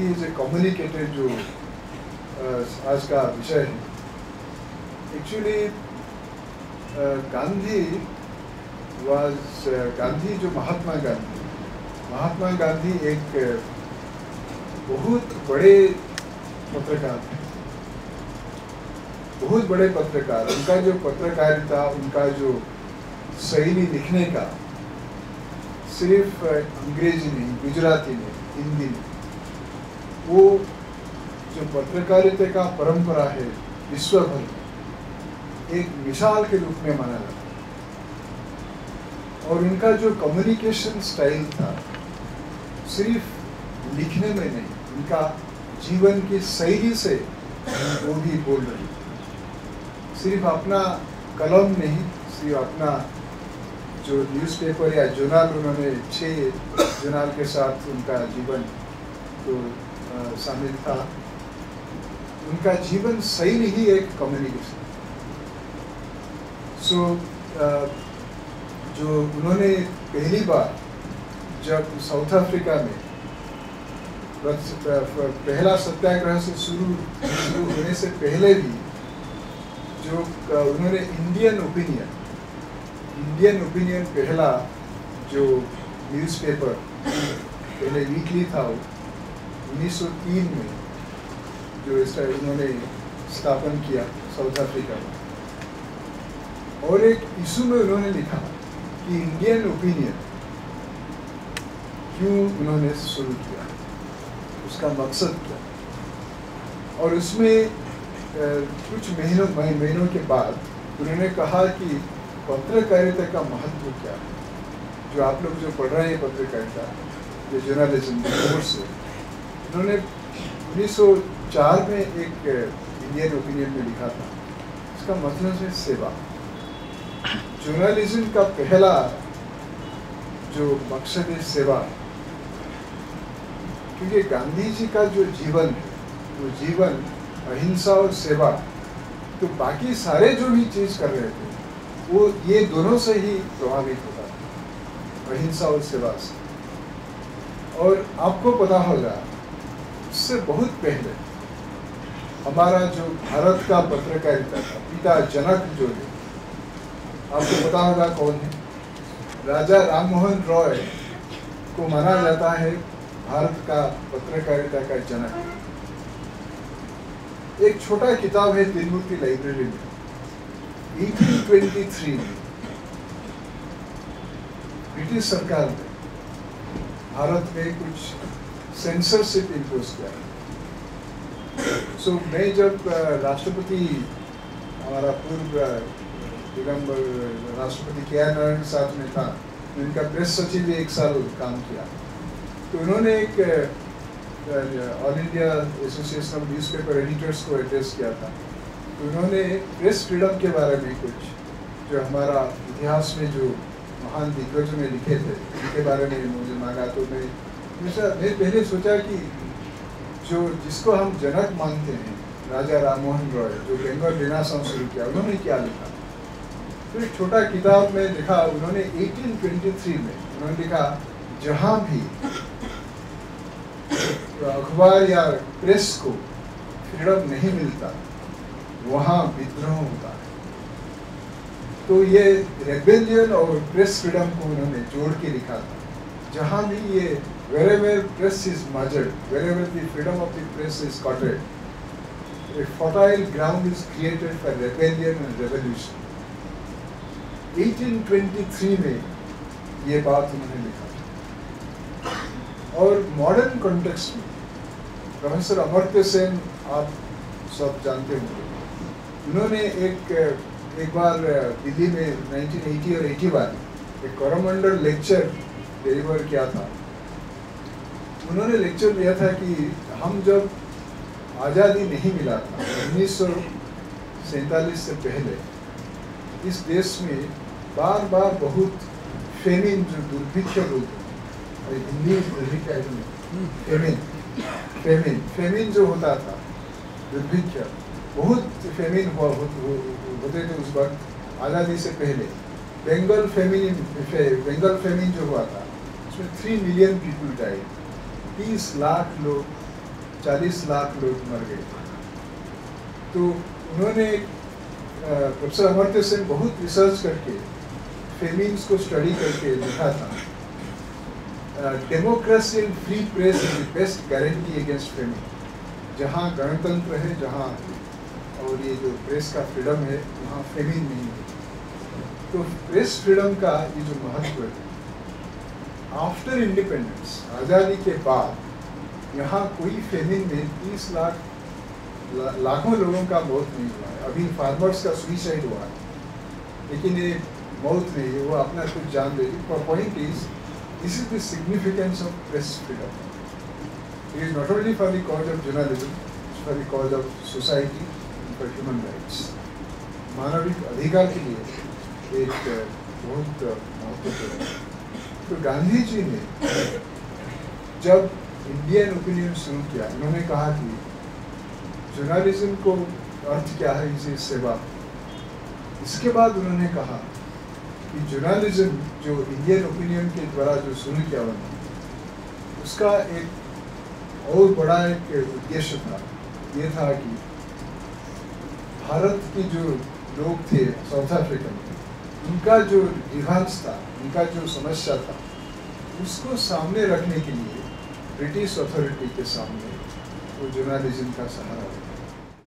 Gandhi is a communicator जो आज का विषय है। एक्चुअली गांधी जो महात्मा गांधी एक बहुत बड़े पत्रकार थे, बहुत बड़े पत्रकार। उनका जो पत्रकारिता, उनका जो शैली लिखने का, सिर्फ अंग्रेजी नहीं, गुजराती नहीं, हिंदी नहीं, वो जो पत्रकारिता का परंपरा है विश्व भर में एक मिसाल के रूप में माना जाता है। और उनका जो कम्युनिकेशन स्टाइल था, सिर्फ लिखने में नहीं, उनका जीवन की शैली से वो भी बोल रहे, सिर्फ अपना कलम नहीं, सिर्फ अपना जो न्यूज़पेपर या जर्नल, उन्होंने 6 जर्नल के साथ उनका जीवन तो शामिल था। उनका जीवन शैली ही एक कम्युनिकेशन। जो उन्होंने पहली बार जब साउथ अफ्रीका में पहला सत्याग्रह से शुरू होने से पहले भी जो उन्होंने इंडियन ओपिनियन पहला जो न्यूज़पेपर पहले वीकली था, वो 1903 में जो इसका उन्होंने स्थापन किया साउथ अफ्रीका में। और एक इशू में उन्होंने लिखा कि इंडियन ओपिनियन क्यों उन्होंने शुरू किया, उसका मकसद क्या। और उसमें कुछ महीनों के बाद उन्होंने कहा कि पत्रकारिता का महत्व क्या है। जो आप लोग जो पढ़ रहे हैं पत्रकारिता, जो जर्नलिज्म कोर्स है, उन्होंने 1904 में एक इंडियन ओपिनियन में लिखा था, इसका मतलब है सेवा। जर्नलिज्म का पहला जो मकसद है सेवा, क्योंकि गांधी जी का जो जीवन है वो जीवन अहिंसा और सेवा, तो बाकी सारे जो भी चीज़ कर रहे थे वो ये दोनों से ही प्रभावित होता था, अहिंसा और सेवा से। और आपको पता होगा उससे बहुत पहले हमारा जो भारत का पत्रकारिता था, पिता जनक जो है, आपको पता होगा कौन है। राजा राममोहन रॉय को माना जाता है भारत का पत्रकारिता का जनक। एक छोटा किताब है तिरुमूर्ति लाइब्रेरी में, 1823 में ब्रिटिश सरकार ने भारत में कुछ सेंसरशिप इम्पोज किया। मैं जब राष्ट्रपति, हमारा पूर्व दिगंबर राष्ट्रपति के.आर. नारायण के साथ में था, उनका प्रेस सचिव 1 साल काम किया, तो उन्होंने एक all India association of newspaper editors को एड्रेस किया था। तो उन्होंने प्रेस फ्रीडम के बारे में कुछ जो हमारा इतिहास में जो महान दिग्गजों ने लिखे थे उनके बारे में मुझे मांगा। तो मैं पहले सोचा कि जो जिसको हम जनक मानते हैं, राजा राममोहन रॉय, जो बंगाल रेनेसांस शुरू किया, उन्होंने क्या लिखा। तो एक छोटा किताब में लिखा उन्होंने 1823 में उन्होंने लिखा, जहाँ भी अखबार या प्रेस को फ्रीडम नहीं मिलता वहाँ विद्रोह होता है। तो ये रेबेलियन और प्रेस फ्रीडम को उन्होंने जोड़ के लिखा था। जहाँ भी ये wherever press is measured, wherever the freedom of the press is courted, a fertile ground is created for rebellion and revolution. 1823 में ये बात उन्होंने लिखा। और मॉडर्न कॉन्टेक्स्ट में प्रोफेसर अमर्त्य सेन आप सब जानते होंगे, उन्होंने एक बार दिल्ली में 1980 और 81 एक कोरोमंडल लेक्चर डिलीवर किया था। उन्होंने लेक्चर दिया था कि हम जब आज़ादी नहीं मिला था 1947 से पहले, इस देश में बार बार बहुत फेमिन, जो दुर्भिक्ष होते हैं, हिंदी फेमिन जो होता था, दुर्भिक्ष, बहुत फेमिन होते थे उस वक्त आज़ादी से पहले। बंगाल फेमिन जो हुआ था उसमें 3 मिलियन पीपल डाइड, 30 लाख लोग 40 लाख लोग मर गए थे। तो उन्होंने प्रोफेसर अमर्त्य सेन बहुत रिसर्च करके फेमिन्स को स्टडी करके लिखा था, democracy and free press is the best guarantee against famine. जहाँ गणतंत्र है, जहाँ और ये जो प्रेस का फ्रीडम है, वहाँ फेमिन नहीं है। तो प्रेस फ्रीडम का ये जो महत्व है, आफ्टर इंडिपेंडेंस, आज़ादी के बाद यहाँ कोई फेमिन में 30 लाखों लोगों का मौत नहीं हुआ है। अभी फार्मर्स का सुसाइड हुआ है, लेकिन ये मौत नहीं है, वो अपना कुछ जान दे। Point is, this is the significance of press freedom. It is not only for the cause of journalism, for the cause of society, for human rights. मानविक अधिकार के लिए एक बहुत महत्वपूर्ण है। तो गांधी जी ने जब इंडियन ओपिनियन शुरू किया, उन्होंने कहा कि जर्नलिज्म को अर्थ क्या है, इसे सेवा। इसके बाद उन्होंने कहा कि जर्नलिज्म जो इंडियन ओपिनियन के द्वारा जो शुरू किया उन्होंने, उसका एक और बड़ा एक उद्देश्य था। ये था कि भारत के जो लोग थे साउथ अफ्रीका में, उनका जो रिवाज था, उनका जो समस्या था, उसको सामने रखने के लिए ब्रिटिश अथॉरिटी के सामने वो जर्नलिज्म का सहारा था।